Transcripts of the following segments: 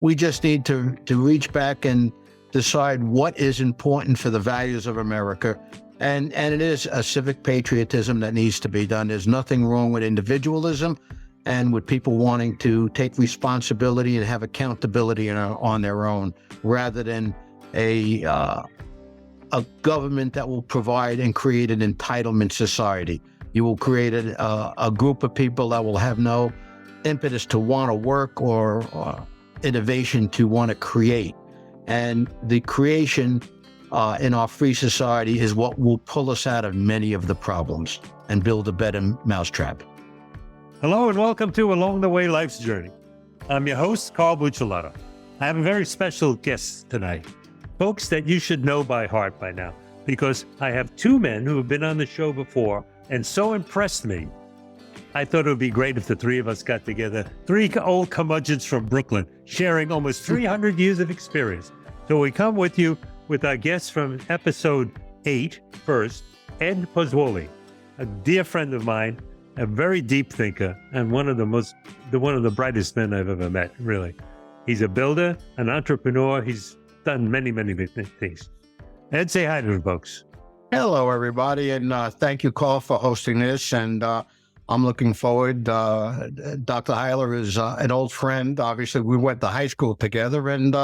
We just need to reach back and decide what is important for the values of America. And it is a civic patriotism that needs to be done. There's nothing wrong with individualism and with people wanting to take responsibility and have accountability on their own, rather than a government that will provide and create an entitlement society. You will create a group of people that will have no impetus to want to work or innovation to want to create. And the creation in our free society is what will pull us out of many of the problems and build a better mousetrap. Hello and welcome to Along the Way Life's Journey. I'm your host, Carl Buccellato. I have a very special guest tonight, folks that you should know by heart by now, because I have two men who have been on the show before and so impressed me. I thought it would be great if the three of us got together, three old curmudgeons from Brooklyn, sharing almost 300 years of experience. So we come with you with our guests from episode 8 first, Ed Pozzuoli, a dear friend of mine, a very deep thinker, and one of the brightest men I've ever met, really. He's a builder, an entrepreneur. He's done many, many things. Ed, say hi to the folks. Hello, everybody, and thank you, Carl, for hosting this. And I'm looking forward. Dr. Huyler is an old friend. Obviously, we went to high school together, and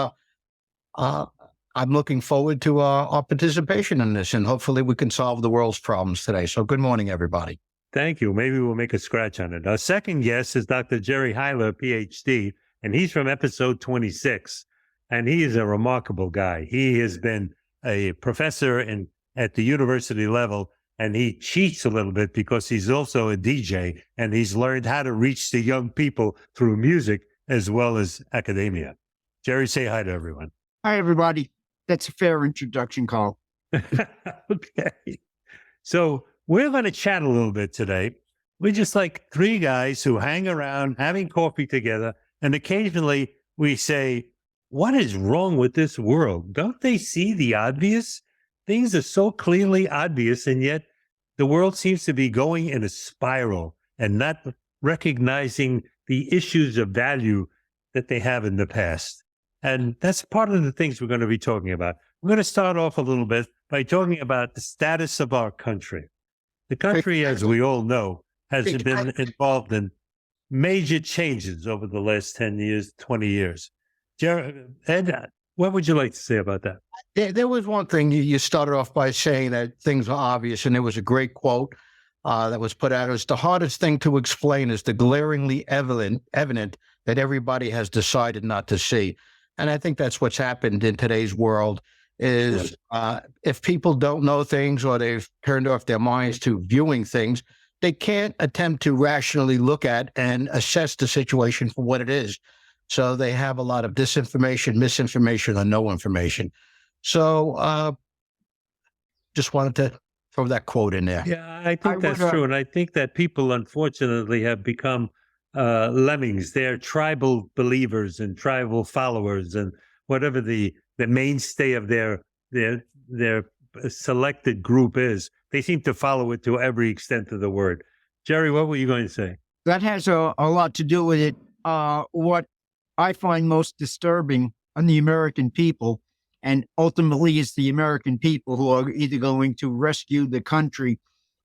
I'm looking forward to our participation in this, and hopefully we can solve the world's problems today. So good morning, everybody. Thank you. Maybe we'll make a scratch on it. Our second guest is Dr. Jerry Huyler, PhD, and he's from episode 26, and he is a remarkable guy. He has been a professor at the university level, and he cheats a little bit because he's also a DJ, and he's learned how to reach the young people through music as well as academia. Jerry, say hi to everyone. Hi, everybody. That's a fair introduction, Carl. Okay. So we're going to chat a little bit today. We're just like three guys who hang around having coffee together, and occasionally we say, what is wrong with this world? Don't they see the obvious? Things are so clearly obvious, and yet the world seems to be going in a spiral and not recognizing the issues of value that they have in the past. And that's part of the things we're going to be talking about. We're going to start off a little bit by talking about the status of our country. The country, as we all know, has been involved in major changes over the last 10 years, 20 years. Ed, what would you like to say about that? There was one thing you started off by saying that things are obvious, and there was a great quote that was put out. It was, the hardest thing to explain is the glaringly evident that everybody has decided not to see. And I think that's what's happened in today's world is if people don't know things or they've turned off their minds to viewing things, they can't attempt to rationally look at and assess the situation for what it is. So they have a lot of disinformation, misinformation, or no information. So just wanted to throw that quote in there. Yeah, I think that's true. And I think that people, unfortunately, have become lemmings. They're tribal believers and tribal followers, and whatever the mainstay of their selected group is, they seem to follow it to every extent of the word. Jerry, what were you going to say? That has a lot to do with it. What I find most disturbing on the American people, and ultimately it's the American people who are either going to rescue the country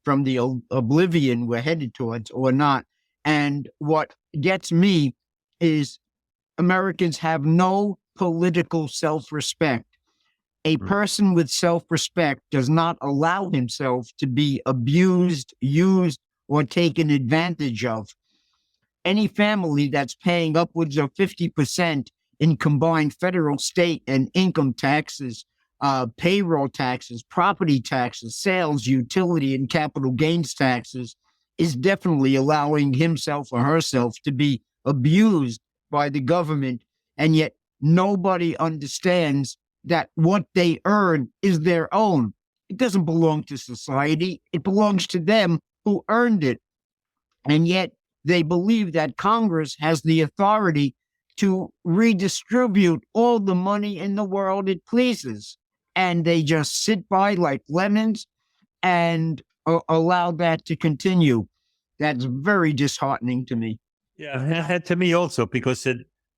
from the oblivion we're headed towards or not. And what gets me is Americans have no political self-respect. A person with self-respect does not allow himself to be abused, used, or taken advantage of. Any family that's paying upwards of 50% in combined federal, state, and income taxes, payroll taxes, property taxes, sales, utility, and capital gains taxes is definitely allowing himself or herself to be abused by the government. And yet nobody understands that what they earn is their own. It doesn't belong to society. It belongs to them who earned it. And yet they believe that Congress has the authority to redistribute all the money in the world it pleases. And they just sit by like lemons and allow that to continue. That's very disheartening to me. Yeah, to me also, because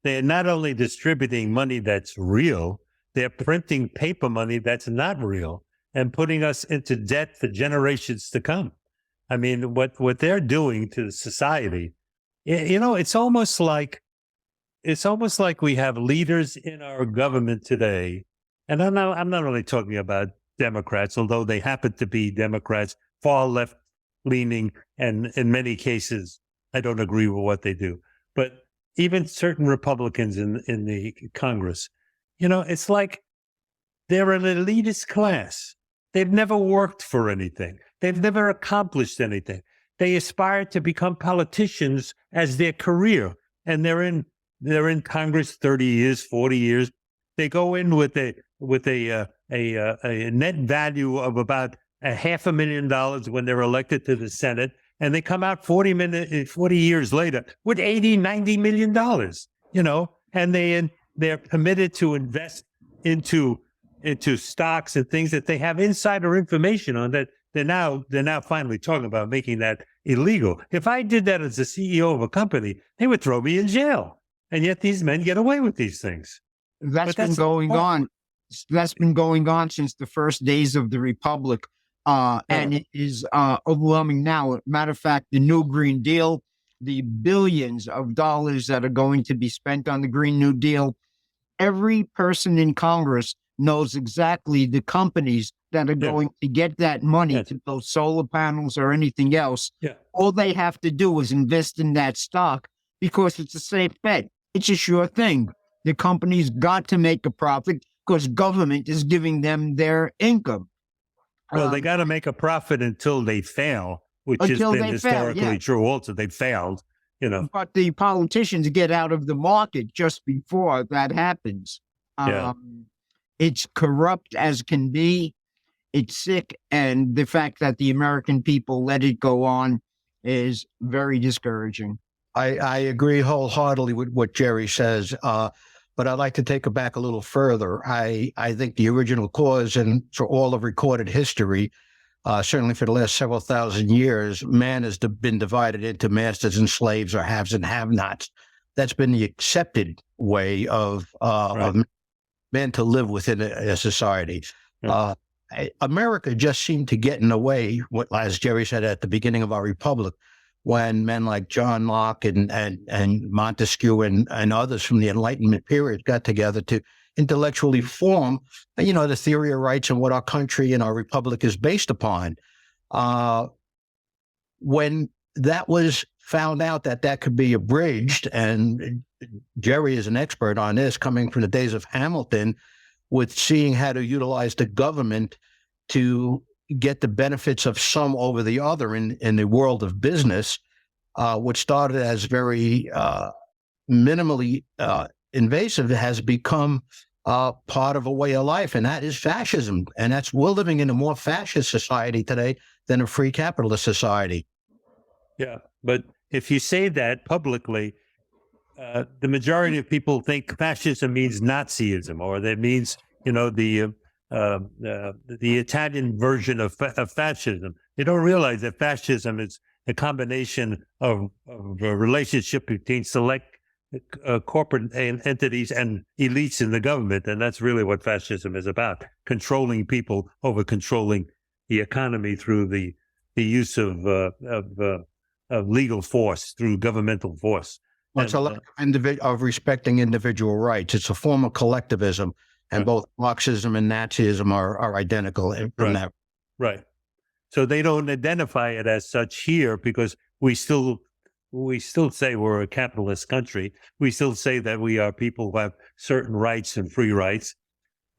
they're not only distributing money that's real, they're printing paper money that's not real and putting us into debt for generations to come. I mean, what they're doing to society, it's almost like we have leaders in our government today, and I'm not only talking about Democrats, although they happen to be Democrats, far left leaning, and in many cases, I don't agree with what they do. But even certain Republicans in the Congress, it's like they're an elitist class. They've never worked for anything. They've never accomplished anything. They aspire to become politicians as their career, and they're in Congress 30 years, 40 years. They go in with a net value of about $500,000 when they're elected to the Senate, and they come out 40 years later with $80-90 million. And they're permitted to invest into stocks and things that they have insider information on that they're now finally talking about making that illegal. If I did that as the CEO of a company, they would throw me in jail. And yet these men get away with these things. That's been going on. That's been going on since the first days of the Republic. And it is overwhelming now. Matter of fact, the new Green Deal, the billions of dollars that are going to be spent on the Green New Deal, every person in Congress knows exactly the companies that are going to get that money to build solar panels or anything else. Yeah. All they have to do is invest in that stock because it's a safe bet. It's a sure thing. The company's got to make a profit because government is giving them their income. Well, they got to make a profit until they fail, which has been historically true also. They failed, But the politicians get out of the market just before that happens. It's corrupt as can be. It's sick. And the fact that the American people let it go on is very discouraging. I agree wholeheartedly with what Jerry says, but I'd like to take it back a little further. I think the original cause, and for all of recorded history, certainly for the last several thousand years, man has been divided into masters and slaves, or haves and have-nots. That's been the accepted way of man to live within a society. Yeah. America just seemed to get in the way, as Jerry said at the beginning of our republic, when men like John Locke and Montesquieu and others from the Enlightenment period got together to intellectually form, the theory of rights and what our country and our republic is based upon. When that was found out that could be abridged, and Jerry is an expert on this, coming from the days of Hamilton, with seeing how to utilize the government to get the benefits of some over the other in the world of business, which started as very minimally invasive, has become part of a way of life, and that is fascism. And we're living in a more fascist society today than a free capitalist society. Yeah, but if you say that publicly, the majority of people think fascism means Nazism, or that means, the Italian version of fascism. They don't realize that fascism is a combination of a relationship between select corporate entities and elites in the government, and that's really what fascism is about: controlling people over controlling the economy through the use of legal force, through governmental force. Well, it's a lack of respecting individual rights. It's a form of collectivism, and both Marxism and Nazism are identical from that. Right. So they don't identify it as such here because we still say we're a capitalist country. We still say that we are people who have certain rights and free rights.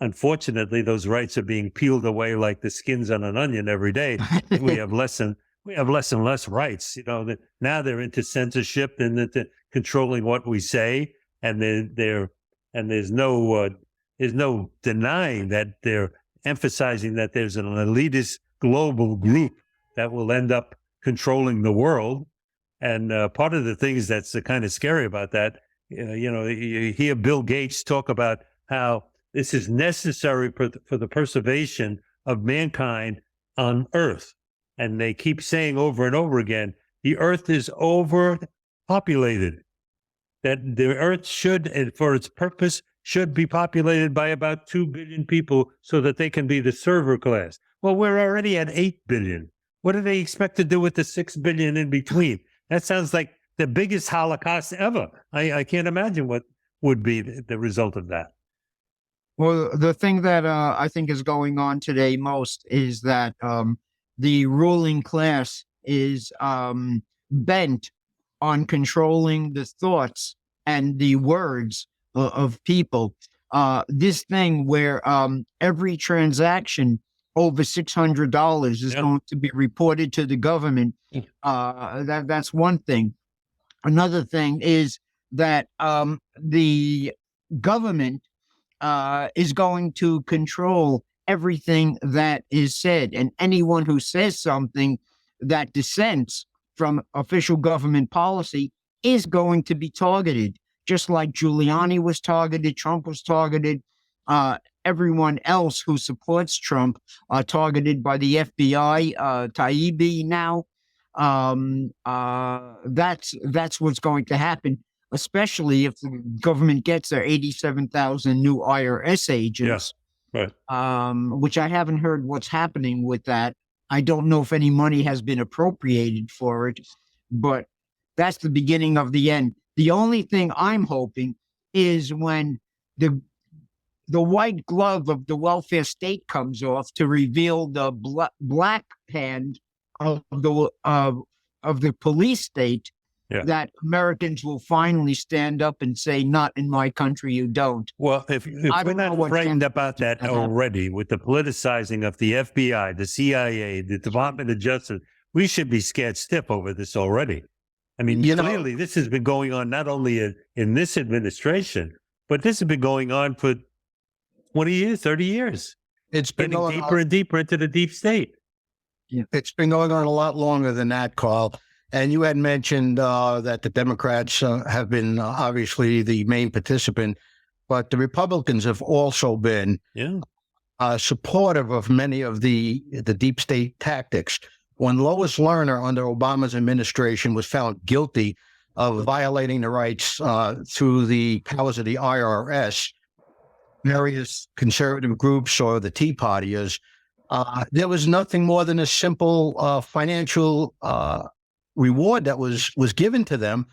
Unfortunately, those rights are being peeled away like the skins on an onion every day. We have less and less rights. That now they're into censorship and into controlling what we say, and there's no denying that they're emphasizing that there's an elitist global group that will end up controlling the world. And part of the things that's kind of scary about that, you hear Bill Gates talk about how this is necessary for the preservation of mankind on Earth. And they keep saying over and over again, the Earth is overpopulated. that the Earth should, and for its purpose, should be populated by about 2 billion people so that they can be the server class. Well, we're already at 8 billion. What do they expect to do with the 6 billion in between? That sounds like the biggest Holocaust ever. I can't imagine what would be the result of that. Well, the thing that I think is going on today most is that the ruling class is bent on controlling the thoughts and the words of people. This thing where every transaction over $600 is going to be reported to the government. That's one thing. Another thing is that the government is going to control everything that is said, and anyone who says something that dissents from official government policy is going to be targeted, just like Giuliani was targeted, Trump was targeted, everyone else who supports Trump are targeted by the FBI, Taibbi now. That's what's going to happen, especially if the government gets their 87,000 new IRS agents. Yes, right. Which I haven't heard what's happening with that. I don't know if any money has been appropriated for it, but that's the beginning of the end. The only thing I'm hoping is when the white glove of the welfare state comes off to reveal the black hand of the police state, that Americans will finally stand up and say, "Not in my country, you don't." Well, if we're not frightened about that already, with the politicizing of the FBI, the CIA, the Department of Justice, we should be scared stiff over this already. I mean, clearly this has been going on not only in this administration, but this has been going on for 20 years, 30 years. It's been getting deeper and deeper into the deep state. Yeah. It's been going on a lot longer than that, Carl. And you had mentioned that the Democrats have been obviously the main participant, but the Republicans have also been supportive of many of the deep state tactics. When Lois Lerner under Obama's administration was found guilty of violating the rights through the powers of the IRS, various conservative groups or the Tea Partiers, there was nothing more than a simple financial reward that was given to them.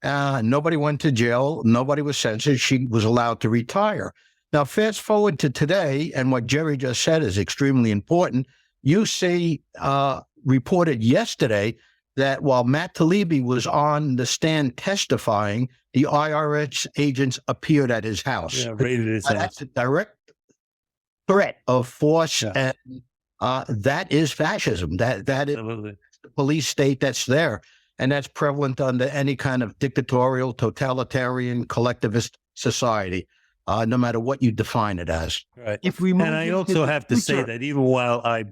Nobody went to jail. Nobody was censored. She was allowed to retire. Now, fast forward to today, and what Jerry just said is extremely important. You see, reported yesterday that while Matt Taibbi was on the stand testifying, the IRS agents appeared at his house. Yeah, raided his house. That's a direct threat of force, and that is fascism. That is the police state that's there, and that's prevalent under any kind of dictatorial, totalitarian, collectivist society, no matter what you define it as. Right. And I also have to say that even while I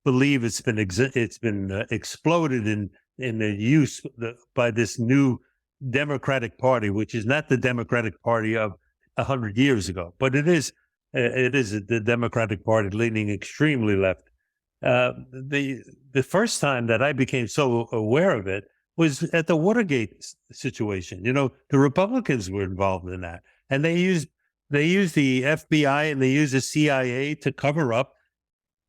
believe it's been exploded in the use by this new Democratic Party, which is not the Democratic Party of 100 years ago, but it is the Democratic Party leaning extremely left. The first time that I became so aware of it was at the Watergate situation. You know, the Republicans were involved in that, and they used the FBI and they used the CIA to cover up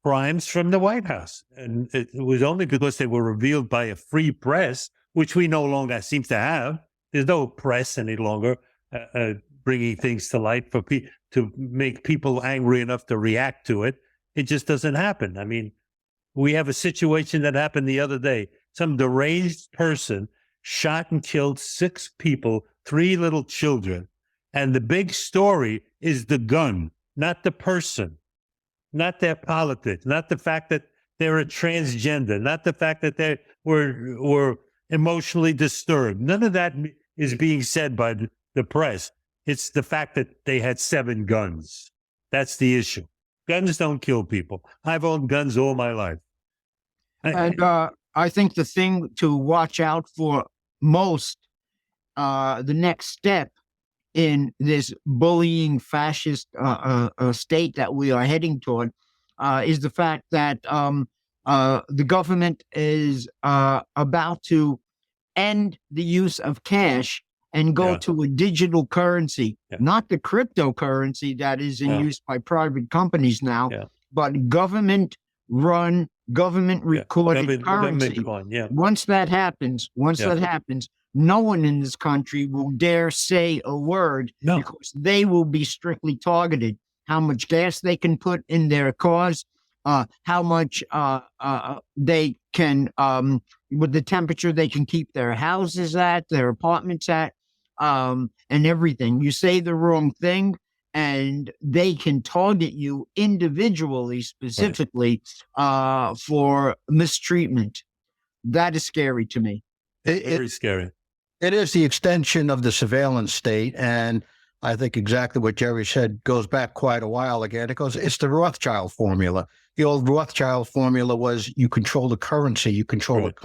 crimes from the White House. And it was only because they were revealed by a free press, which we no longer seem to have. There's no press any longer bringing things to light to make people angry enough to react to it. It just doesn't happen. I mean, we have a situation that happened the other day. Some deranged person shot and killed 6 people, 3 little children. And the big story is the gun, not the person, not their politics, not the fact that they're a transgender, not the fact that they were emotionally disturbed. None of that is being said by the press. It's the fact that they had 7 guns. That's the issue. Guns don't kill people. I've owned guns all my life. And I think the thing to watch out for most, the next step in this bullying fascist state that we are heading toward, is the fact that the government is about to end the use of cash and go to a digital currency, Yeah. not the cryptocurrency that is in use by private companies now, but government-run, government-recorded currency. Once that happens, no one in this country will dare say a word because they will be strictly targeted. How much gas they can put in their cars, how much they can, with the temperature they can keep their houses at, their apartments at, and everything. You say the wrong thing, and they can target you individually, specifically, for mistreatment. That is scary to me. Very scary. It is the extension of the surveillance state, and I think exactly what Jerry said goes back quite a while again. It's the Rothschild formula. The old Rothschild formula was you control the currency, you control it.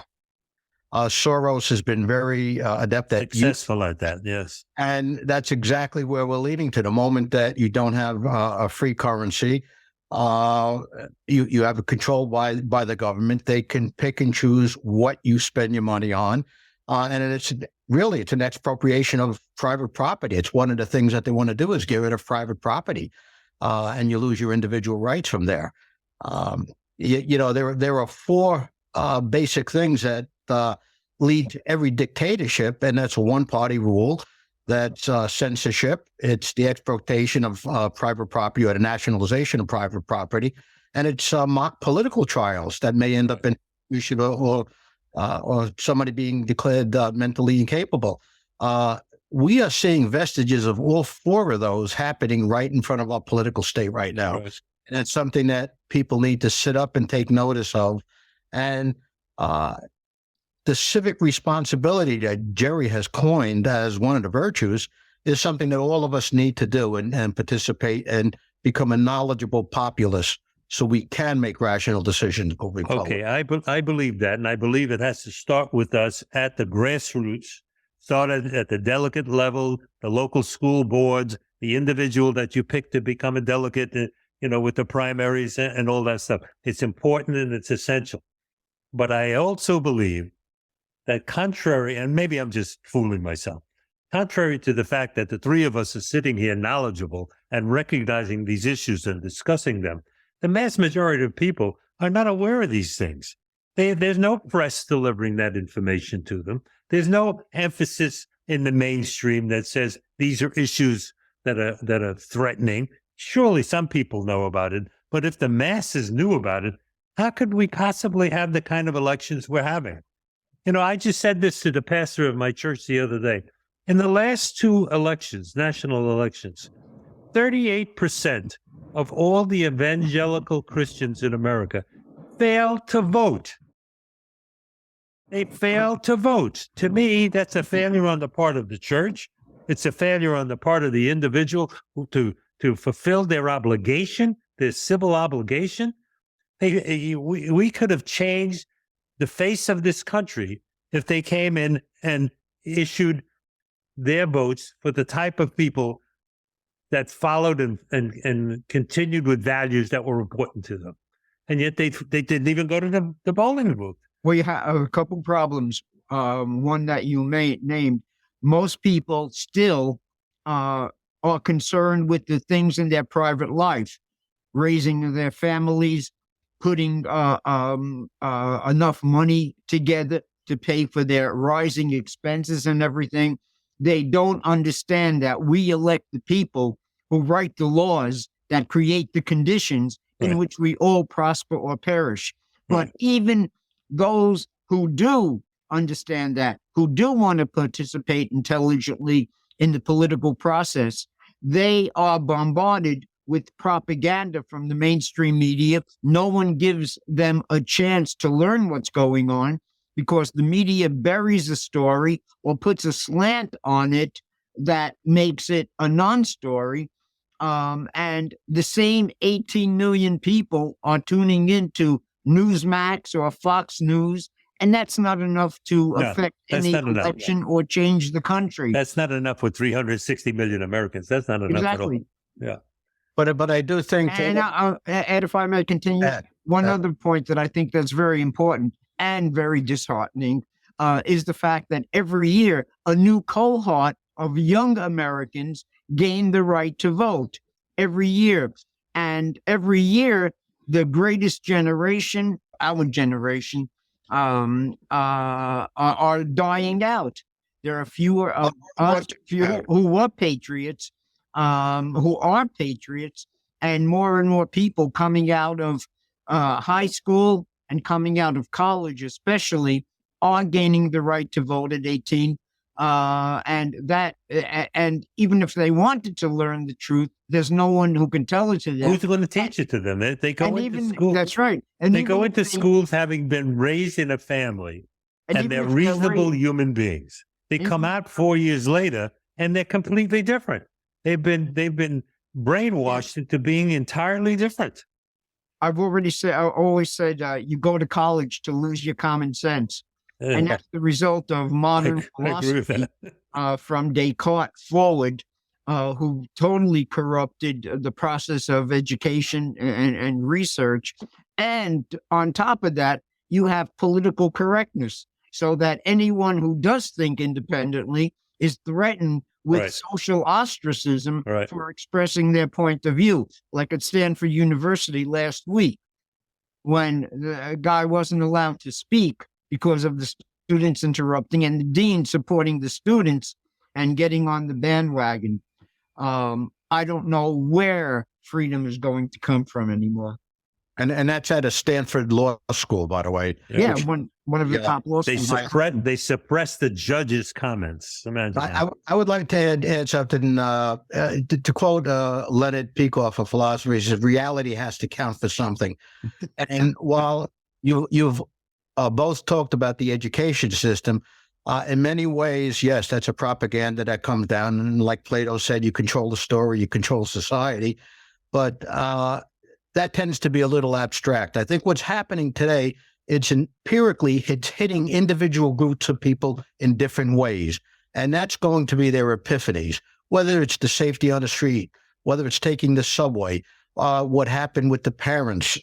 Soros has been very adept at successful at that, yes. And that's exactly where we're leading to. The moment that you don't have a free currency, you have it controlled by the government. They can pick and choose what you spend your money on. And it's an expropriation of private property. It's one of the things that they want to do is get rid of private property, and you lose your individual rights from there. There are four basic things that lead to every dictatorship, and that's a one-party rule. That's censorship. It's the exploitation of private property or the nationalization of private property, and it's mock political trials that may end up in or somebody being declared mentally incapable. We are seeing vestiges of all four of those happening right in front of our political state right now. Right. And it's something that people need to sit up and take notice of. And the civic responsibility that Jerry has coined as one of the virtues is something that all of us need to do and participate and become a knowledgeable populace, so we can make rational decisions moving forward. Okay, I believe that, and I believe it has to start with us at the grassroots, started at the delegate level, the local school boards, the individual that you pick to become a delegate, with the primaries and all that stuff. It's important and it's essential. But I also believe that contrary, and maybe I'm just fooling myself, contrary to the fact that the three of us are sitting here knowledgeable and recognizing these issues and discussing them, the mass majority of people are not aware of these things. There's no press delivering that information to them. There's no emphasis in the mainstream that says these are issues that are threatening. Surely some people know about it, but if the masses knew about it, how could we possibly have the kind of elections we're having? I just said this to the pastor of my church the other day. In the last two elections, national elections, 38% of all the evangelical Christians in America failed to vote. They failed to vote. To me, that's a failure on the part of the church. It's a failure on the part of the individual to fulfill their obligation, their civil obligation. We could have changed the face of this country if they came in and issued their votes for the type of people that followed and continued with values that were important to them. And yet they didn't even go to the bowling booth. Well, you have a couple problems. One that you named, most people still are concerned with the things in their private life, raising their families, putting enough money together to pay for their rising expenses and everything. They don't understand that we elect the people who write the laws that create the conditions in which we all prosper or perish. But even those who do understand that, who do want to participate intelligently in the political process, they are bombarded with propaganda from the mainstream media. No one gives them a chance to learn what's going on because the media buries a story or puts a slant on it that makes it a non-story. And the same 18 million people are tuning into Newsmax or Fox News, and that's not enough to affect any election or change the country. That's not enough with 360 million Americans. That's not enough at all. Yeah. But I do think... And Ed, if I may continue, one other point that I think that's very important and very disheartening is the fact that every year a new cohort of young Americans gain the right to vote every year. And every year, the greatest generation, our generation, are dying out. There are fewer of us who are patriots, and more and more people coming out of high school and coming out of college, especially, are gaining the right to vote at 18. And even if they wanted to learn the truth, there's no one who can tell it to them. Who's going to teach it to them? They go into school. That's right. And they go into schools having been raised in a family, and they're reasonable human beings. They come out 4 years later, and they're completely different. They've been brainwashed into being entirely different. I always said, you go to college to lose your common sense. And that's the result of modern philosophy from Descartes forward, who totally corrupted the process of education and research. And on top of that, you have political correctness, so that anyone who does think independently is threatened with social ostracism for expressing their point of view. Like at Stanford University last week, when the guy wasn't allowed to speak because of the students interrupting and the dean supporting the students and getting on the bandwagon. I don't know where freedom is going to come from anymore. And that's at a Stanford law school, by the way. Yeah, one of the top law schools. They suppress the judge's comments. Imagine I would like to add something to quote Leonard Peikoff, a philosopher. He says, reality has to count for something. And while you've both talked about the education system, in many ways, yes, that's a propaganda that comes down. And like Plato said, you control the story, you control society. But that tends to be a little abstract. I think what's happening today, it's hitting individual groups of people in different ways. And that's going to be their epiphanies, whether it's the safety on the street, whether it's taking the subway, what happened with the parents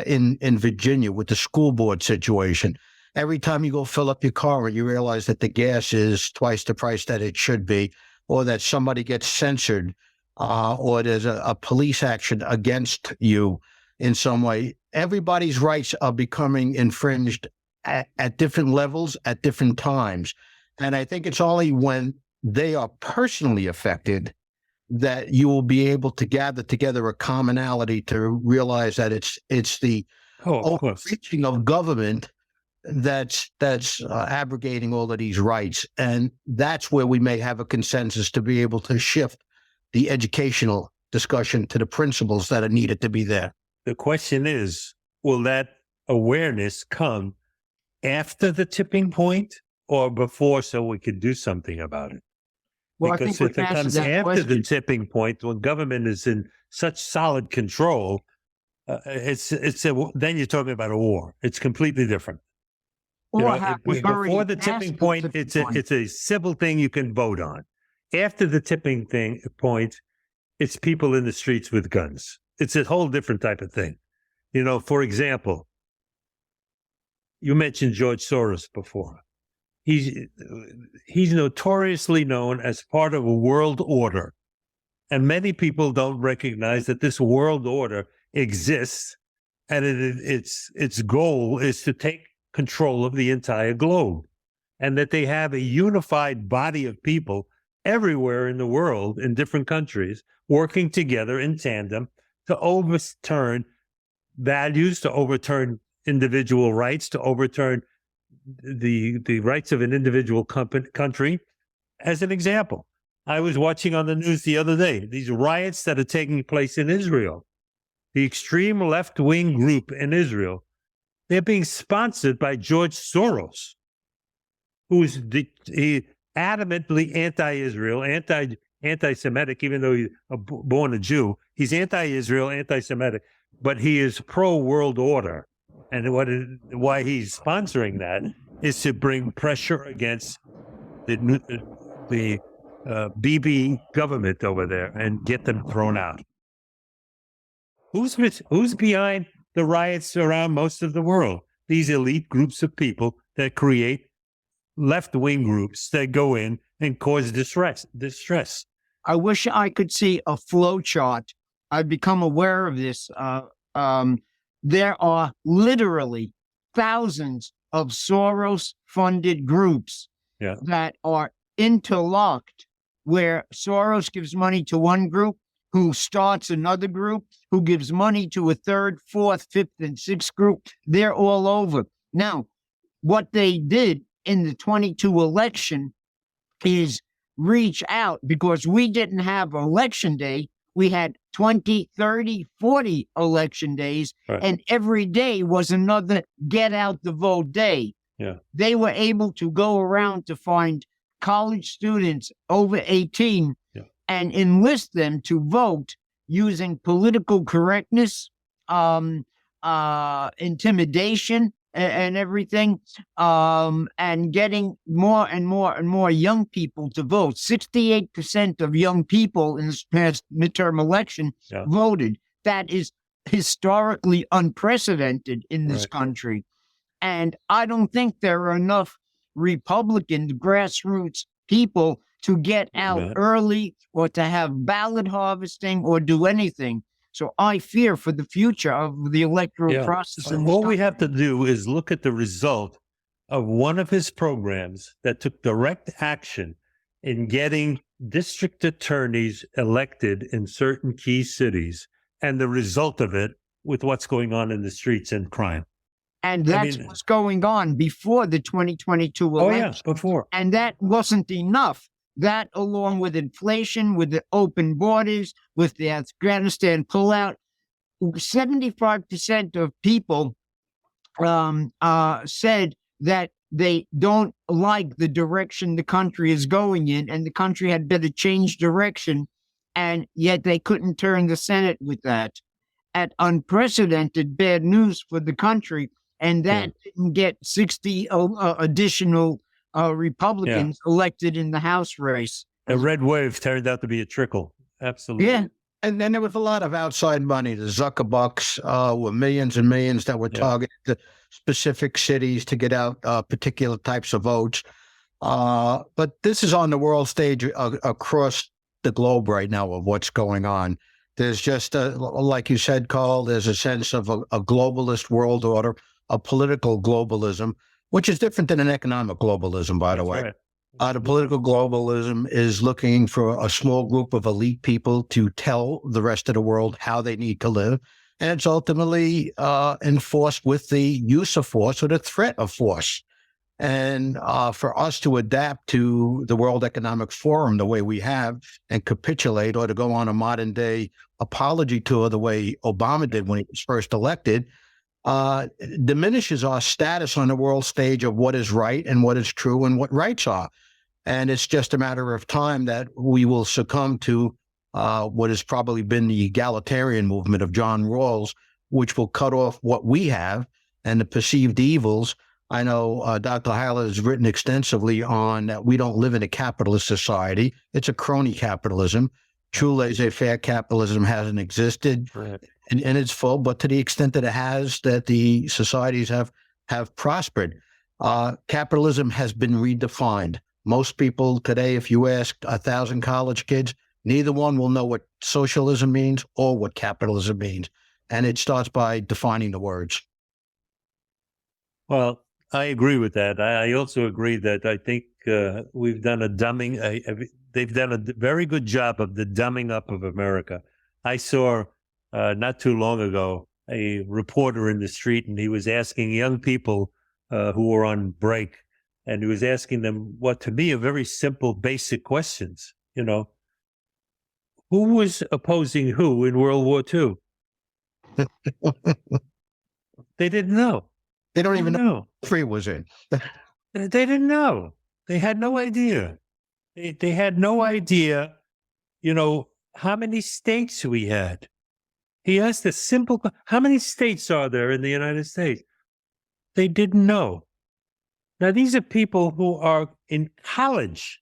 in Virginia with the school board situation. Every time you go fill up your car and you realize that the gas is twice the price that it should be, or that somebody gets censored, or there's a police action against you in some way, everybody's rights are becoming infringed at different levels at different times. And I think it's only when they are personally affected that you will be able to gather together a commonality to realize that it's the overreaching of government that's abrogating all of these rights. And that's where we may have a consensus to be able to shift the educational discussion to the principles that are needed to be there. The question is, will that awareness come after the tipping point or before, so we could do something about it? Well, because if it comes after the tipping point, when government is in such solid control, then you're talking about a war. It's completely different. Before the tipping point, it's a civil thing you can vote on. After the tipping point, it's people in the streets with guns. It's a whole different type of thing. For example, you mentioned George Soros before. He's notoriously known as part of a world order. And many people don't recognize that this world order exists, and its goal is to take control of the entire globe, and that they have a unified body of people everywhere in the world, in different countries, working together in tandem to overturn values, to overturn individual rights, to overturn the rights of an individual country. As an example, I was watching on the news the other day, these riots that are taking place in Israel. The extreme left-wing group in Israel, they're being sponsored by George Soros, who's adamantly anti-Israel, anti-Semitic, even though he's born a Jew. He's anti-Israel, anti-Semitic, but he is pro-world order. And why he's sponsoring that is to bring pressure against the BB government over there and get them thrown out. Who's behind the riots around most of the world? These elite groups of people that create left-wing groups that go in and cause distress. I wish I could see a flow chart. I've become aware of this. There are literally thousands of Soros-funded groups that are interlocked, where Soros gives money to one group, who starts another group, who gives money to a third, fourth, fifth, and sixth group. They're all over. Now, what they did in the 22 election is reach out, because we didn't have election day. We had 20, 30, 40 election days, and every day was another get out the vote day. Yeah. They were able to go around to find college students over 18 and enlist them to vote using political correctness, intimidation, and everything, and getting more and more and more young people to vote. 68% of young people in this past midterm election voted. That is historically unprecedented in this country. And I don't think there are enough Republican grassroots people to get out early or to have ballot harvesting or do anything. So I fear for the future of the electoral process. So what we have to do is look at the result of one of his programs that took direct action in getting district attorneys elected in certain key cities, and the result of it with what's going on in the streets and crime. And that's what's going on before the 2022 election. Oh, yeah, before. And that wasn't enough. That, along with inflation, with the open borders, with the Afghanistan pullout, 75% of people said that they don't like the direction the country is going in, and the country had better change direction, and yet they couldn't turn the Senate with that. At unprecedented bad news for the country, and that didn't get 60 additional Republicans elected in the House race. A red wave turned out to be a trickle. Absolutely. Yeah. And then there was a lot of outside money. The Zuckerbucks were millions and millions that were targeted to specific cities to get out particular types of votes. But this is on the world stage across the globe right now of what's going on. There's just, like you said, Carl, there's a sense of a globalist world order, a political globalism, which is different than an economic globalism, by the way. Right. The political globalism is looking for a small group of elite people to tell the rest of the world how they need to live. And it's ultimately enforced with the use of force or the threat of force. And for us to adapt to the World Economic Forum the way we have and capitulate, or to go on a modern day apology tour the way Obama did when he was first elected, diminishes our status on the world stage of what is right and what is true and what rights are. And it's just a matter of time that we will succumb to what has probably been the egalitarian movement of John Rawls, which will cut off what we have and the perceived evils. I know Dr. Huyler has written extensively on that we don't live in a capitalist society. It's a crony capitalism. True laissez-faire capitalism hasn't existed in its full, but to the extent that it has, that the societies have prospered. Capitalism has been redefined. Most people today, if you ask 1,000 college kids, neither one will know what socialism means or what capitalism means. And it starts by defining the words. Well, I agree with that. I also agree that I think we've done a dumbing. They've done a very good job of the dumbing up of America. I saw not too long ago a reporter in the street, and he was asking young people who were on break, and he was asking them what, to me, are very simple, basic questions. You know, who was opposing who in World War II? They didn't know. They don't even know Free was in. They didn't know. They had no idea. They had no idea, you know, how many states we had. He asked a simple question: how many states are there in the United States? They didn't know. Now, these are people who are in college.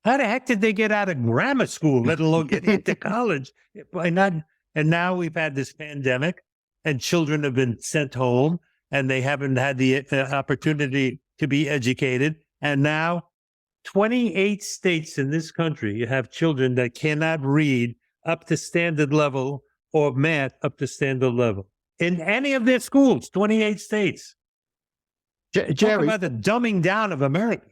How the heck did they get out of grammar school, let alone get into college? And now we've had this pandemic, and children have been sent home, and they haven't had the opportunity to be educated. And now 28 states in this country, you have children that cannot read up to standard level or math up to standard level. In any of their schools, 28 states. Talk Jerry, about the dumbing down of America.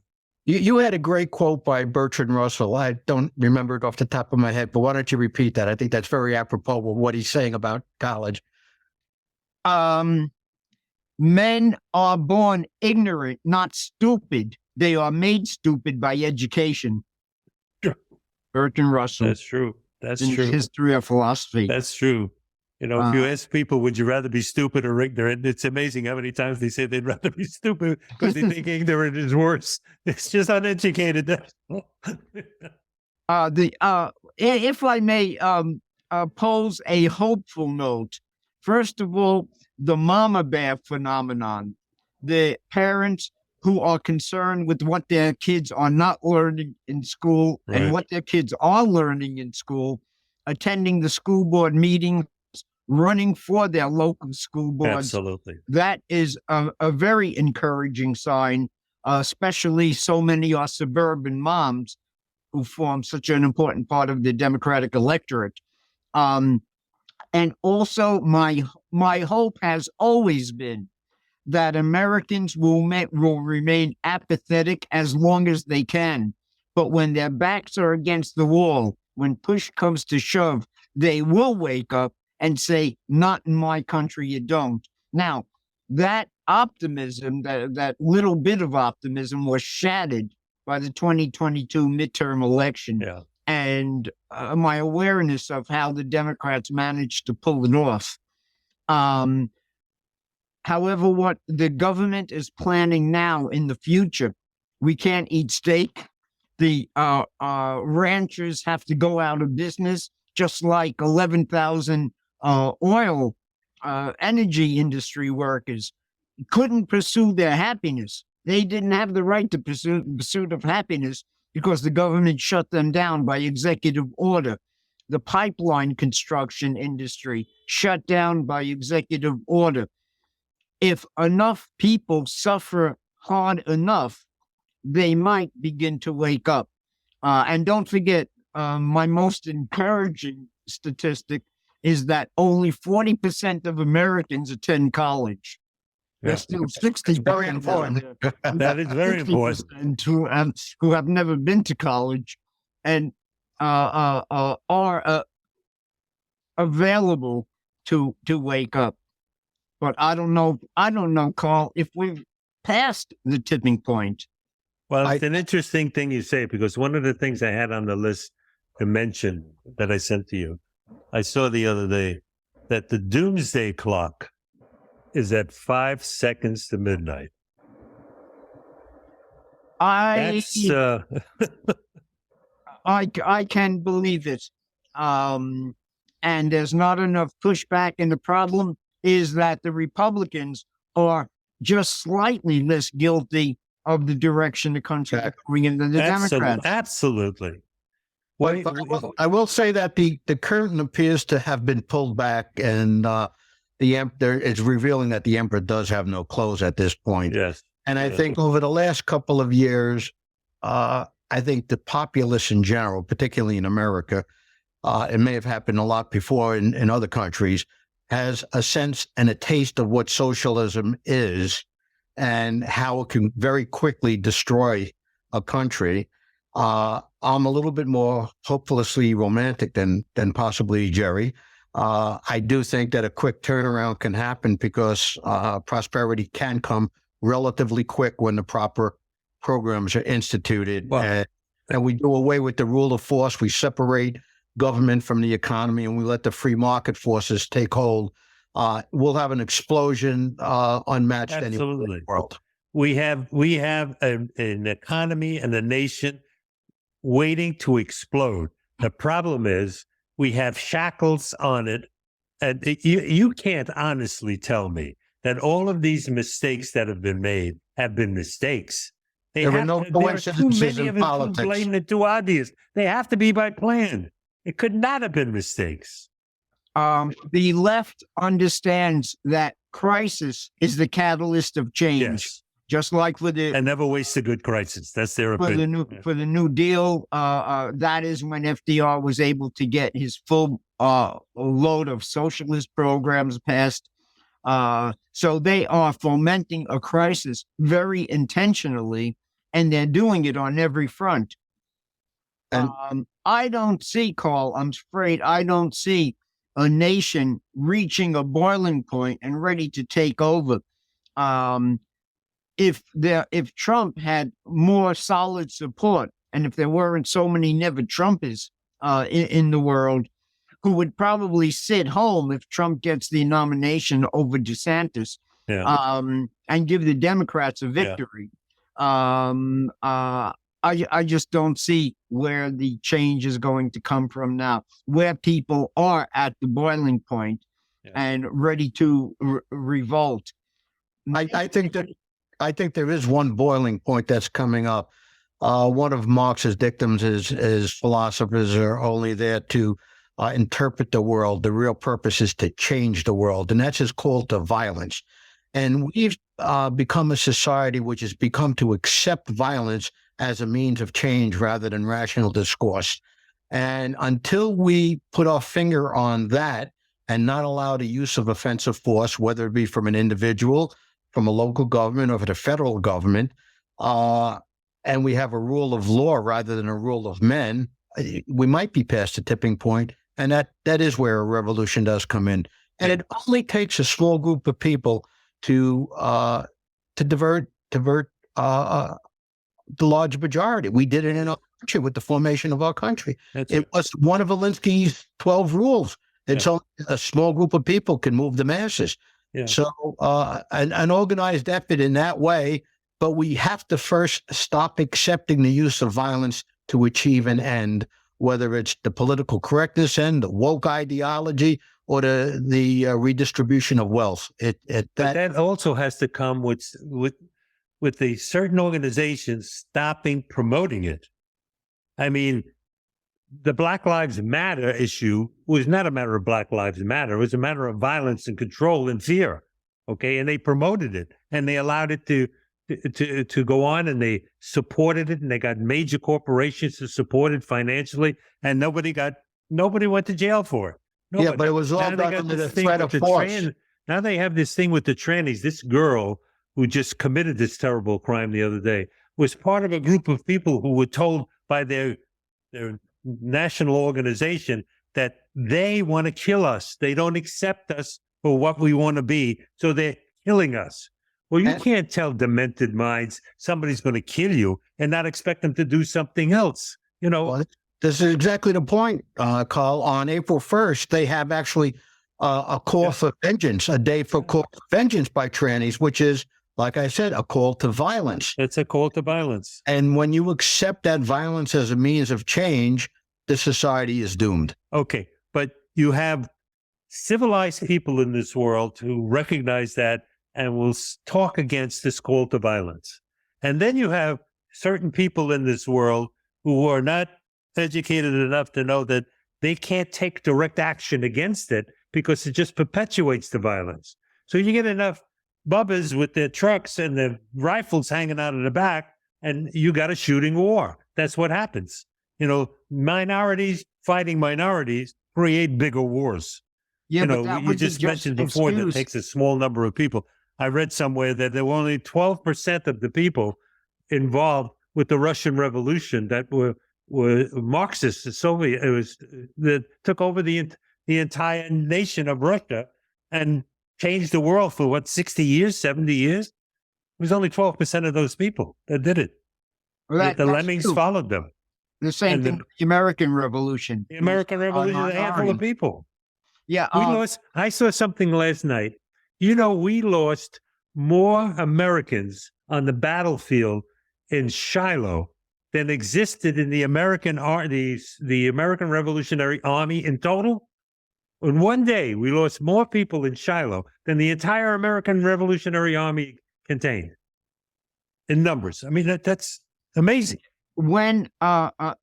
you had a great quote by Bertrand Russell. I don't remember it off the top of my head, but why don't you repeat that? I think that's very apropos of what he's saying about college. Men are born ignorant, not stupid. They are made stupid by education. Bertrand Russell. That's true. That's in true. the history of philosophy. That's true. You know, if you ask people, would you rather be stupid or ignorant? It's amazing how many times they say they'd rather be stupid because they think ignorant is worse. It's just uneducated. If I may pose a hopeful note, first of all, the mama bear phenomenon, the parents who are concerned with what their kids are not learning in school and what their kids are learning in school, attending the school board meeting, running for their local school boards. Absolutely. That is a very encouraging sign, especially so many are suburban moms who form such an important part of the Democratic electorate. And also my hope has always been that Americans will remain apathetic as long as they can. But when their backs are against the wall, when push comes to shove, they will wake up and say, not in my country, you don't. Now, that optimism, that little bit of optimism was shattered by the 2022 midterm election. Yeah. And my awareness of how the Democrats managed to pull it off. However, what the government is planning now in the future, we can't eat steak. The ranchers have to go out of business, just like 11,000 oil energy industry workers couldn't pursue their happiness. They didn't have the right to pursue the pursuit of happiness because the government shut them down by executive order. The pipeline construction industry shut down by executive order. If enough people suffer hard enough, they might begin to wake up. And don't forget, my most encouraging statistic is that only 40% of Americans attend college. There's still 60%. Very important. That is very important. Who have never been to college and are available to wake up. But I don't know, Carl, if we've passed the tipping point. Well, it's an interesting thing you say, because one of the things I had on the list to mention that I sent to you, I saw the other day that the doomsday clock is at 5 seconds to midnight. I can believe it. And there's not enough pushback. And the problem is that the Republicans are just slightly less guilty of the direction the country is going than the Democrats. Absolutely. I will say that the curtain appears to have been pulled back, and it's revealing that the emperor does have no clothes at this point. Yes. And I think over the last couple of years, I think the populace in general, particularly in America, it may have happened a lot before in other countries, has a sense and a taste of what socialism is and how it can very quickly destroy a country. I'm a little bit more hopelessly romantic than possibly Jerry. I do think that a quick turnaround can happen because prosperity can come relatively quick when the proper programs are instituted. Well, and we do away with the rule of force. We separate government from the economy and we let the free market forces take hold. We'll have an explosion unmatched anywhere in the world. We have an economy and a nation waiting to explode. The problem is we have shackles on it. And you can't honestly tell me that all of these mistakes that have been made have been mistakes. There are no coincidences in politics. Too blatant and too obvious. They have to be by plan. It could not have been mistakes. The left understands that crisis is the catalyst of change. Yes. just like for the And never waste a good crisis. That's their opinion. For the New Deal. That is when FDR was able to get his full load of socialist programs passed. So they are fomenting a crisis very intentionally, and they're doing it on every front. And I don't see, Carl, I'm afraid I don't see a nation reaching a boiling point and ready to take over. If Trump had more solid support, and if there weren't so many never-Trumpers in the world, who would probably sit home if Trump gets the nomination over DeSantis, and give the Democrats a victory. I just don't see where the change is going to come from now, where people are at the boiling point and ready to revolt. I think there is one boiling point that's coming up. One of Marx's dictums is philosophers are only there to interpret the world. The real purpose is to change the world, and that's his call to violence. And we've become a society which has become to accept violence as a means of change rather than rational discourse. And until we put our finger on that and not allow the use of offensive force, whether it be from an individual, from a local government, or from the federal government, and we have a rule of law rather than a rule of men, we might be past the tipping point. And that is where a revolution does come in. And it only takes a small group of people to divert the large majority. We did it in our country with the formation of our country. It was one of Alinsky's 12 rules. It's only a small group of people can move the masses. Yeah. So an organized effort in that way, but we have to first stop accepting the use of violence to achieve an end, whether it's the political correctness end, the woke ideology, or the redistribution of wealth. That also has to come with the certain organizations stopping promoting it. I mean, the Black Lives Matter issue was not a matter of Black Lives Matter. It was a matter of violence and control and fear. Okay, and they promoted it and they allowed it to go on, and they supported it, and they got major corporations to support it financially, and nobody went to jail for it. Nobody. Yeah, but it was all done under the threat of force. Now they have this thing with the trannies. This girl who just committed this terrible crime the other day was part of a group of people who were told by their national organization that they want to kill us. They don't accept us for what we want to be, so they're killing us. Well, you can't tell demented minds somebody's going to kill you and not expect them to do something else. You know, well, this is exactly the point, Carl. On April 1st, they have actually a call for vengeance, a day for call for vengeance by trannies, which is, like I said, a call to violence. It's a call to violence. And when you accept that violence as a means of change, the society is doomed. Okay, but you have civilized people in this world who recognize that and will talk against this call to violence. And then you have certain people in this world who are not educated enough to know that they can't take direct action against it because it just perpetuates the violence. So you get enough bubbas with their trucks and their rifles hanging out of the back, and you got a shooting war. That's what happens. You know, minorities fighting minorities create bigger wars. Yeah, you know, you just mentioned before that it takes a small number of people. I read somewhere that there were only 12% of the people involved with the Russian Revolution that were Marxists. That took over the entire nation of Russia and changed the world for 60 years, 70 years. It was only 12% of those people that did it. Well, the lemmings followed them. The same thing with the American Revolution. The American Revolution, a handful of people. Yeah. I saw something last night. You know, we lost more Americans on the battlefield in Shiloh than existed in the American Revolutionary Army in total. In one day, we lost more people in Shiloh than the entire American Revolutionary Army contained in numbers. I mean, that's amazing. When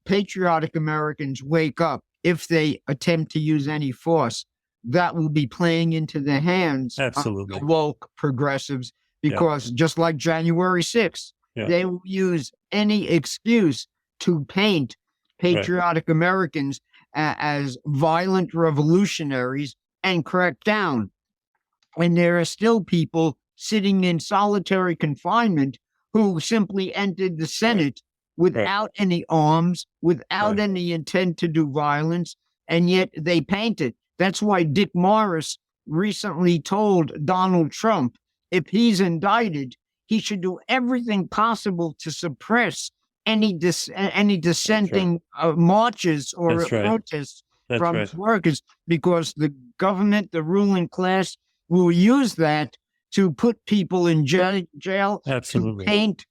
patriotic Americans wake up, if they attempt to use any force, that will be playing into the hands Absolutely. of woke progressives because just like January 6th, they will use any excuse to paint patriotic Americans as violent revolutionaries and crack down. And there are still people sitting in solitary confinement who simply entered the Senate without any arms, without any intent to do violence, and yet they paint it. That's why Dick Morris recently told Donald Trump, if he's indicted, he should do everything possible to suppress any dissenting marches or protests from workers, because the government, the ruling class, will use that to put people in jail to paint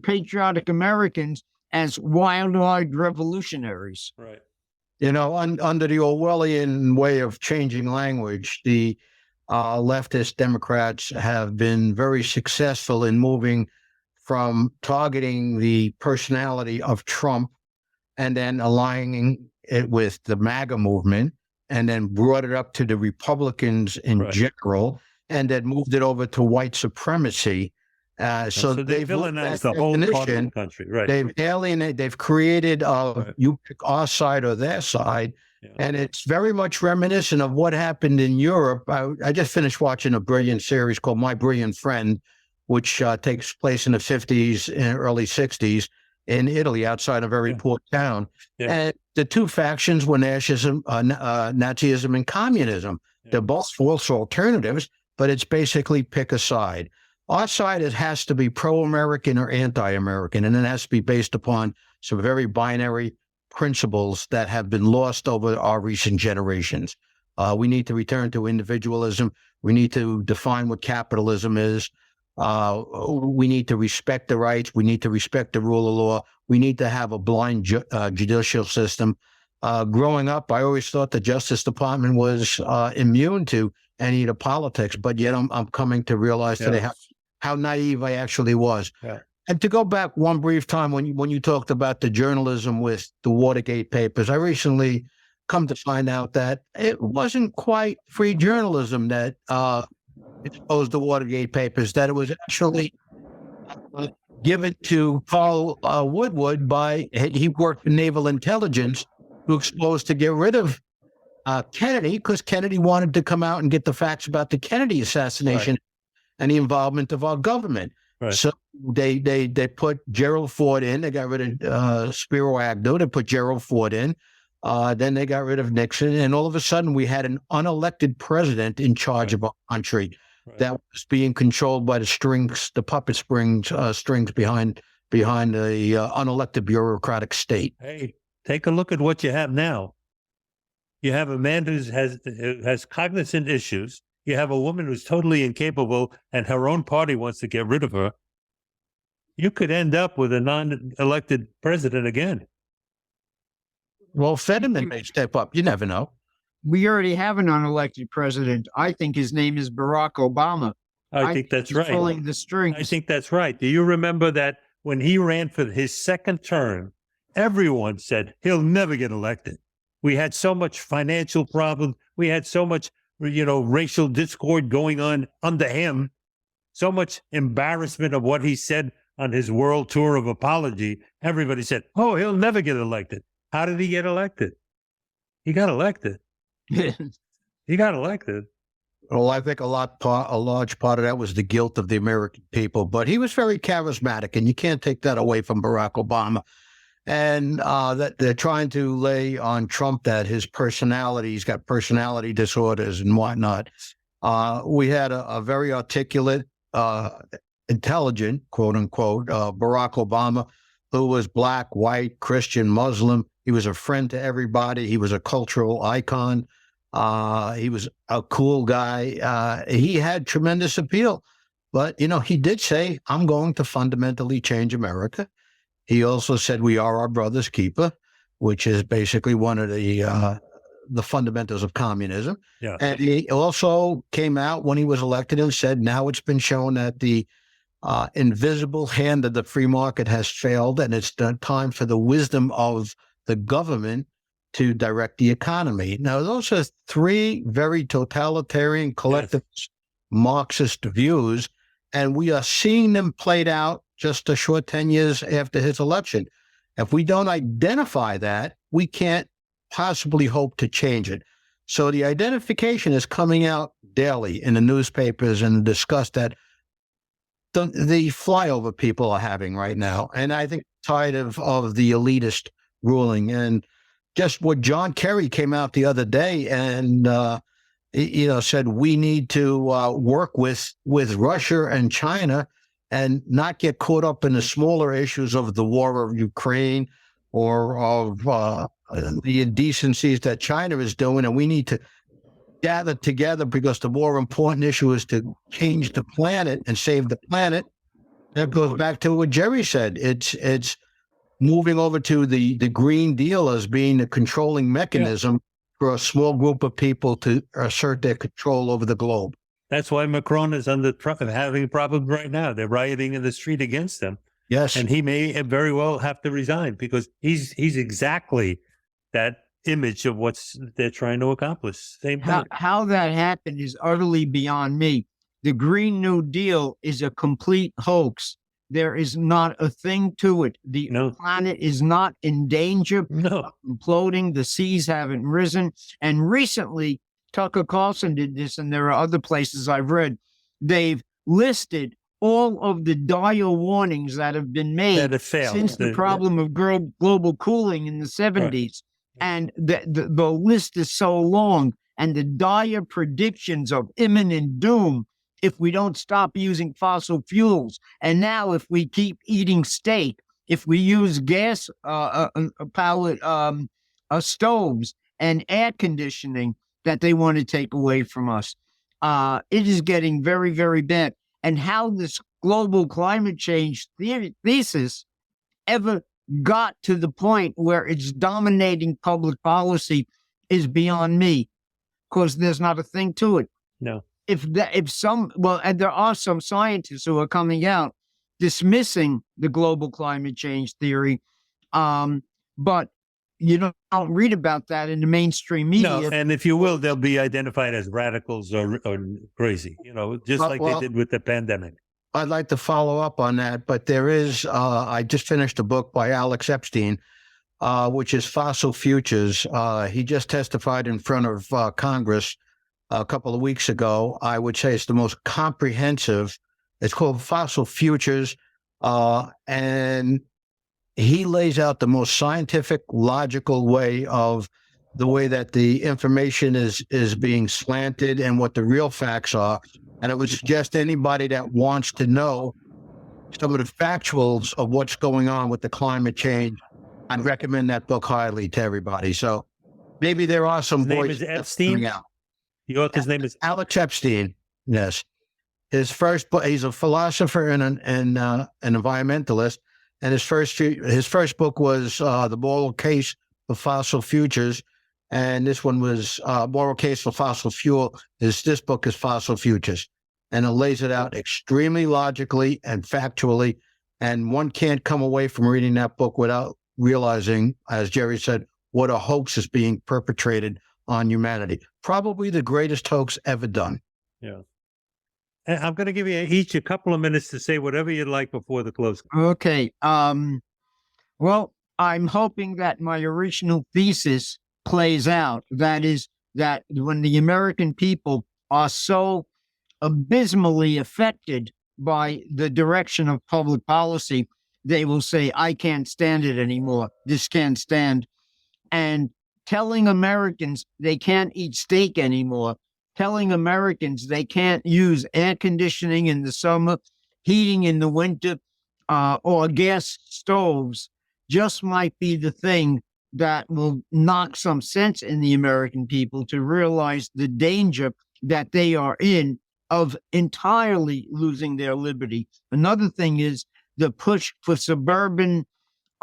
patriotic Americans as wild-eyed revolutionaries. Right. You know, under the Orwellian way of changing language, the leftist Democrats have been very successful in moving from targeting the personality of Trump and then aligning it with the MAGA movement, and then brought it up to the Republicans in general, and then moved it over to white supremacy. So they've villainized the whole part of the country. Right. They've alienated, they've created you pick our side or their side. And it's very much reminiscent of what happened in Europe. I just finished watching a brilliant series called My Brilliant Friend, which takes place in the 50s and early 60s in Italy, outside a very poor town. And the two factions were Nazism and communism. They're both false alternatives, but it's basically pick a side. Our side, it has to be pro-American or anti-American, and it has to be based upon some very binary principles that have been lost over our recent generations. We need to return to individualism. We need to define what capitalism is. We need to respect the rights. We need to respect the rule of law. We need to have a blind judicial system. Growing up, I always thought the Justice Department was immune to any of the politics, but yet I'm coming to realize today how naive I actually was. And to go back one brief time when you talked about the journalism with the Watergate papers, I recently come to find out that it wasn't quite free journalism that exposed the Watergate papers, that it was actually given to Paul Woodward he worked in naval intelligence, who exposed to get rid of Kennedy, because Kennedy wanted to come out and get the facts about the Kennedy assassination and the involvement of our government. So they put Gerald Ford in. They got rid of Spiro Agnew. They put Gerald Ford in. Then they got rid of Nixon, and all of a sudden we had an unelected president in charge of our country that was being controlled by the puppet strings behind the unelected bureaucratic state. Hey, take a look at what you have now. You have a man who has cognizant issues. You have a woman who's totally incapable, and her own party wants to get rid of her. You could end up with a non-elected president again. Well, Fetterman may step up. You never know. We already have an unelected president. I think his name is Barack Obama. I think that's right. Pulling the strings. I think that's right. Do you remember that when he ran for his second term, everyone said he'll never get elected. We had so much financial problems. We had so much, racial discord going on under him. So much embarrassment of what he said on his world tour of apology. Everybody said, "Oh, he'll never get elected." How did he get elected? He got elected. He got elected. Well, I think a large part of that was the guilt of the American people, but he was very charismatic, and you can't take that away from Barack Obama. And that they're trying to lay on Trump that his personality, he's got personality disorders and whatnot. We had a very articulate, intelligent, quote unquote, Barack Obama, who was black, white, Christian, Muslim. He was a friend to everybody. He was a cultural icon. He was a cool guy. He had tremendous appeal. But, he did say, "I'm going to fundamentally change America." He also said, "We are our brother's keeper," which is basically one of the fundamentals of communism. Yeah. And he also came out when he was elected and said, now it's been shown that the invisible hand of the free market has failed, and it's time for the wisdom of the government to direct the economy. Now, those are three very totalitarian, collectivist, Marxist views, And we are seeing them played out just a short 10 years after his election. If we don't identify that, we can't possibly hope to change it. So the identification is coming out daily in the newspapers and the discuss that the flyover people are having right now. And I think tired of the elitist ruling. And just what John Kerry came out the other day and said we need to work with Russia and China and not get caught up in the smaller issues of the war of Ukraine or of the indecencies that China is doing. And we need to gather together because the more important issue is to change the planet and save the planet. That goes back to what Jerry said. It's moving over to the Green Deal as being a controlling mechanism for a small group of people to assert their control over the globe. That's why Macron is under Trump and having problems right now. They're rioting in the street against him. Yes. And he may very well have to resign because he's exactly that image of what they're trying to accomplish. Same thing. How that happened is utterly beyond me. The Green New Deal is a complete hoax. There is not a thing to it. The planet is not in danger of imploding. The seas haven't risen. And recently, Tucker Carlson did this, and there are other places I've read. They've listed all of the dire warnings that have been made since the problem of global cooling in the 70s. Right. And the list is so long, and the dire predictions of imminent doom if we don't stop using fossil fuels. And now if we keep eating steak, if we use gas powered stoves and air conditioning that they want to take away from us, it is getting very, very bad. And how this global climate change thesis ever got to the point where it's dominating public policy is beyond me, because there's not a thing to it. No. And there are some scientists who are coming out dismissing the global climate change theory, but you don't read about that in the mainstream media. No, and if you will, they'll be identified as radicals or crazy, just like they did with the pandemic. I'd like to follow up on that, but there is, I just finished a book by Alex Epstein, which is Fossil Futures. He just testified in front of Congress a couple of weeks ago. I would say it's the most comprehensive. It's called Fossil Futures. And he lays out the most scientific, logical way of the way that the information is being slanted and what the real facts are. And it would suggest anybody that wants to know some of the factuals of what's going on with the climate change, I'd recommend that book highly to everybody. So maybe there are some voices coming out. The author's name is Alex Epstein. Yes. His first book, he's a philosopher and an environmentalist. And his first book was The Moral Case for Fossil Futures. And this one was Moral Case for Fossil Fuel. This book is Fossil Futures. And it lays it out extremely logically and factually. And one can't come away from reading that book without realizing, as Jerry said, what a hoax is being perpetrated on humanity. Probably the greatest hoax ever done. Yeah. And I'm going to give you each a couple of minutes to say whatever you'd like before the close. Okay. Well, I'm hoping that my original thesis plays out. That is that when the American people are so abysmally affected by the direction of public policy, they will say, I can't stand it anymore. This can't stand. And telling Americans they can't eat steak anymore, telling Americans they can't use air conditioning in the summer, heating in the winter, or gas stoves just might be the thing that will knock some sense in the American people to realize the danger that they are in of entirely losing their liberty. Another thing is the push for suburban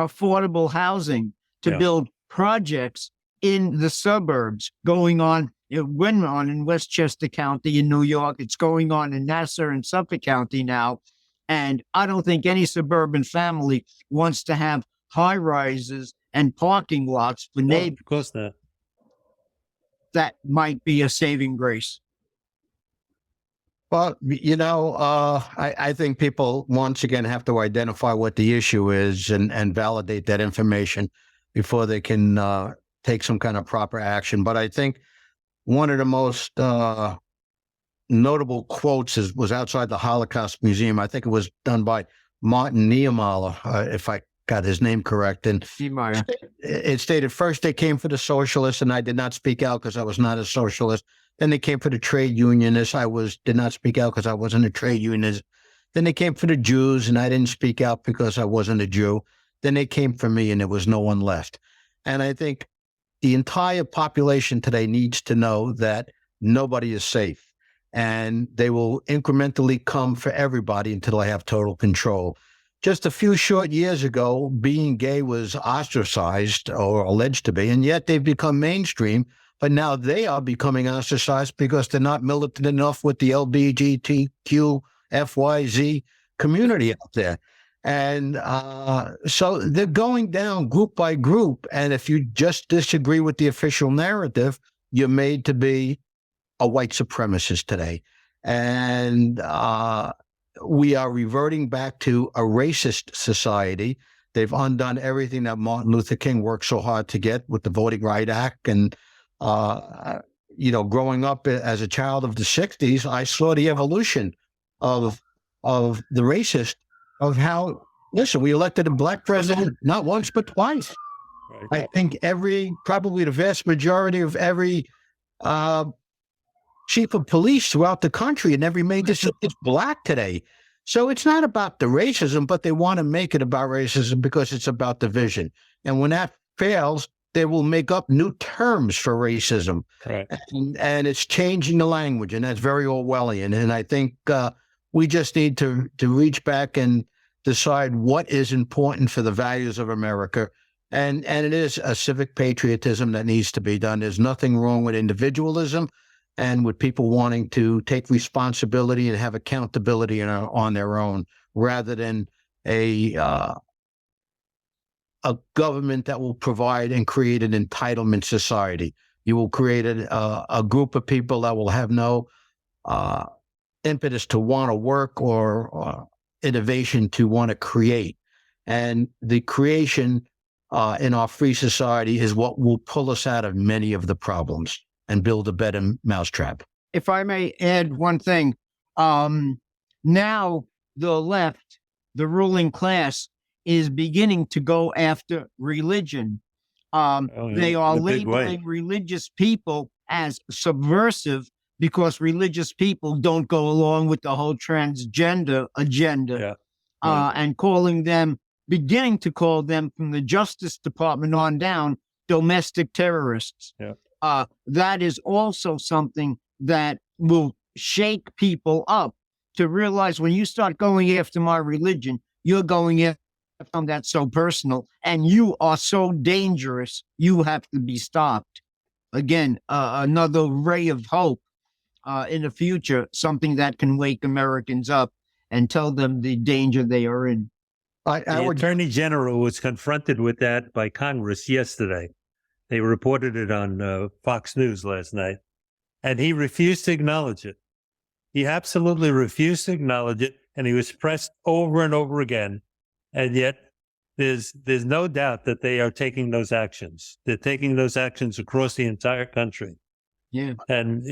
affordable housing to build projects in the suburbs going on. It went on in Westchester County in New York. It's going on in Nassau and Suffolk County now. And I don't think any suburban family wants to have high rises and parking lots for neighbors. Of course not. That might be a saving grace. Well, I think people once again have to identify what the issue is and validate that information before they can take some kind of proper action. But I think one of the most notable quotes was outside the Holocaust Museum. I think it was done by Martin Niemöller, if I got his name correct. And it stated, first they came for the socialists, and I did not speak out because I was not a socialist. Then they came for the trade unionists. Did not speak out because I wasn't a trade unionist. Then they came for the Jews, and I didn't speak out because I wasn't a Jew. Then they came for me, and there was no one left. And I think the entire population today needs to know that nobody is safe, and they will incrementally come for everybody until they have total control. Just a few short years ago, being gay was ostracized, or alleged to be, and yet they've become mainstream. But now they are becoming ostracized because they're not militant enough with the LGBTQ, FYZ community out there. And so they're going down group by group. And if you just disagree with the official narrative, you're made to be a white supremacist today. And we are reverting back to a racist society. They've undone everything that Martin Luther King worked so hard to get with the Voting Rights Act. And growing up as a child of the 60s, I saw the evolution of the racist, of how, listen, we elected a black president not once, but twice. Right. I think probably the vast majority of every chief of police throughout the country in every major city is black today. So it's not about the racism, but they want to make it about racism because it's about division. And when that fails, they will make up new terms for racism. Right. And it's changing the language, and that's very Orwellian. And I think we just need to reach back and decide what is important for the values of America. And it is a civic patriotism that needs to be done. There's nothing wrong with individualism and with people wanting to take responsibility and have accountability on their own, rather than a government that will provide and create an entitlement society. You will create a group of people that will have no impetus to want to work or innovation to want to create. And the creation in our free society is what will pull us out of many of the problems and build a better mousetrap. If I may add one thing, now the left, the ruling class, is beginning to go after religion. They are labeling religious people as subversive because religious people don't go along with the whole transgender agenda, and beginning to call them from the Justice Department on down domestic terrorists. Yeah. That is also something that will shake people up to realize, when you start going after my religion, you're going after something that's so personal, and you are so dangerous, you have to be stopped. Again, another ray of hope in the future, something that can wake Americans up and tell them the danger they are in. The Attorney General was confronted with that by Congress yesterday. They reported it on Fox News last night, and he refused to acknowledge it. He absolutely refused to acknowledge it, and he was pressed over and over again. And yet, there's no doubt that they are taking those actions. They're taking those actions across the entire country. Yeah. And,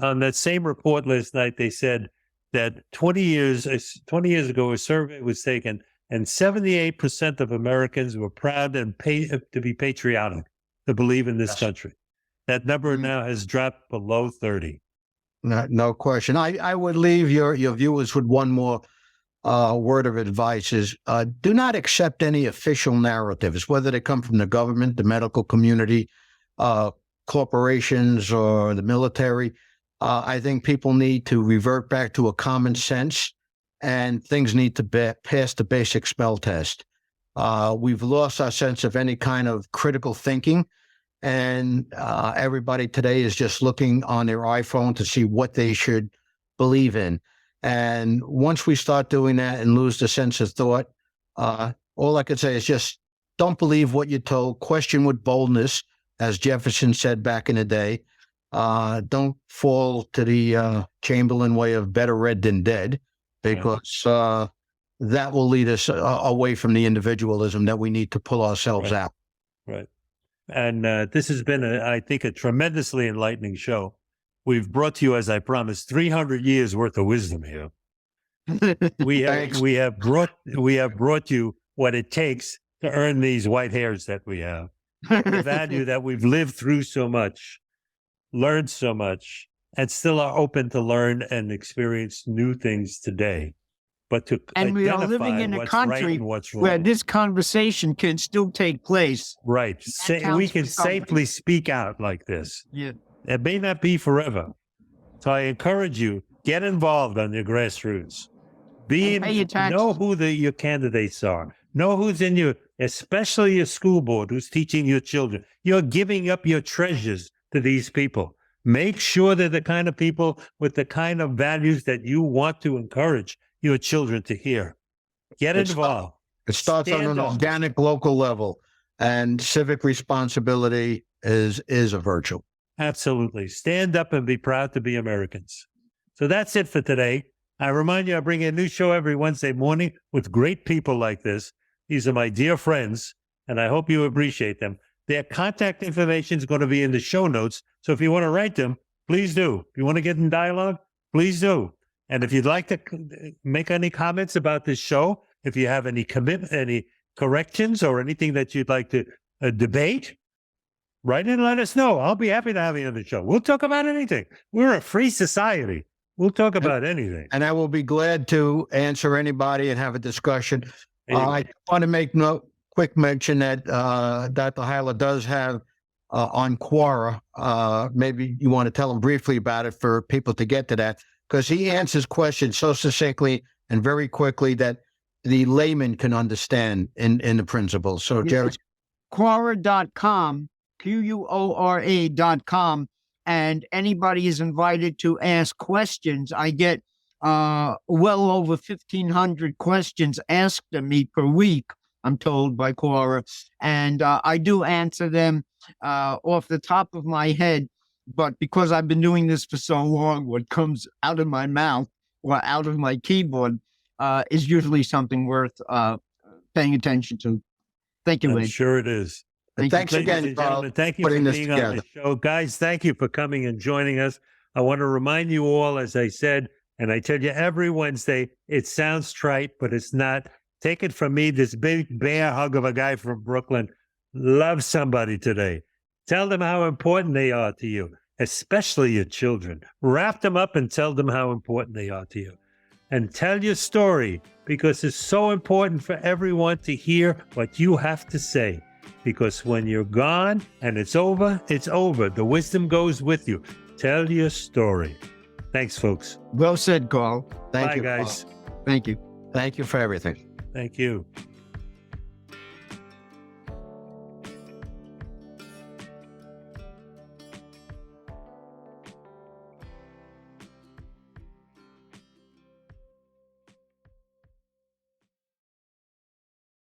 on that same report last night, they said that 20 years ago, a survey was taken, and 78% of Americans were proud and to be patriotic, to believe in this country. That number now has dropped below 30. No question. I would leave your viewers with one more word of advice is do not accept any official narratives, whether they come from the government, the medical community, corporations, or the military. I think people need to revert back to a common sense, and things need to pass the basic spell test. We've lost our sense of any kind of critical thinking, and everybody today is just looking on their iPhone to see what they should believe in. And once we start doing that and lose the sense of thought, all I could say is just don't believe what you're told. Question with boldness, as Jefferson said back in the day. don't fall to the Chamberlain way of better read than dead, because that will lead us away from the individualism that we need to pull ourselves out. Right. And this has been, I think, a tremendously enlightening show. We've brought to you, as I promised, 300 years worth of wisdom here. We have brought you what it takes to earn these white hairs that we have. The value that we've lived through so much, learned so much, and still are open to learn and experience new things today. But and we are living in a country where this conversation can still take place. Right. We can safely speak out like this. Yeah. It may not be forever. So I encourage you, get involved on your grassroots. Know who your candidates are. Know who's in your, especially your school board, who's teaching your children. You're giving up your treasures to these people. Make sure they're the kind of people with the kind of values that you want to encourage your children to hear. Get involved. It starts on an organic local level, and civic responsibility is a virtue. Absolutely. Stand up and be proud to be Americans. So that's it for today. I remind you, I bring a new show every Wednesday morning with great people like this. These are my dear friends, and I hope you appreciate them. Their contact information is going to be in the show notes. So if you want to write them, please do. If you want to get in dialogue, please do. And if you'd like to make any comments about this show, if you have any any corrections or anything that you'd like to debate, write in and let us know. I'll be happy to have you on the show. We'll talk about anything. We're a free society. We'll talk about anything. And I will be glad to answer anybody and have a discussion. I want to make quick mention that Dr. Huyler does have on Quora. Maybe you want to tell him briefly about it for people to get to that, because he answers questions so succinctly and very quickly that the layman can understand in the principles. So, Jerry. Quora.com, Quora.com, and anybody is invited to ask questions. I get well over 1,500 questions asked of me per week, I'm told by Quora, and I do answer them off the top of my head. But because I've been doing this for so long, what comes out of my mouth or out of my keyboard is usually something worth paying attention to. Thank you, Wade. I'm sure it is. Thanks again, gentlemen. Thank you for being on the show. Guys, thank you for coming and joining us. I want to remind you all, as I said, and I tell you every Wednesday, it sounds trite, but it's not. Take it from me, this big bear hug of a guy from Brooklyn. Love somebody today. Tell them how important they are to you, especially your children. Wrap them up and tell them how important they are to you. And tell your story, because it's so important for everyone to hear what you have to say. Because when you're gone and it's over, it's over. The wisdom goes with you. Tell your story. Thanks, folks. Well said, Carl. Thank you, guys. Thank you. Thank you for everything. Thank you.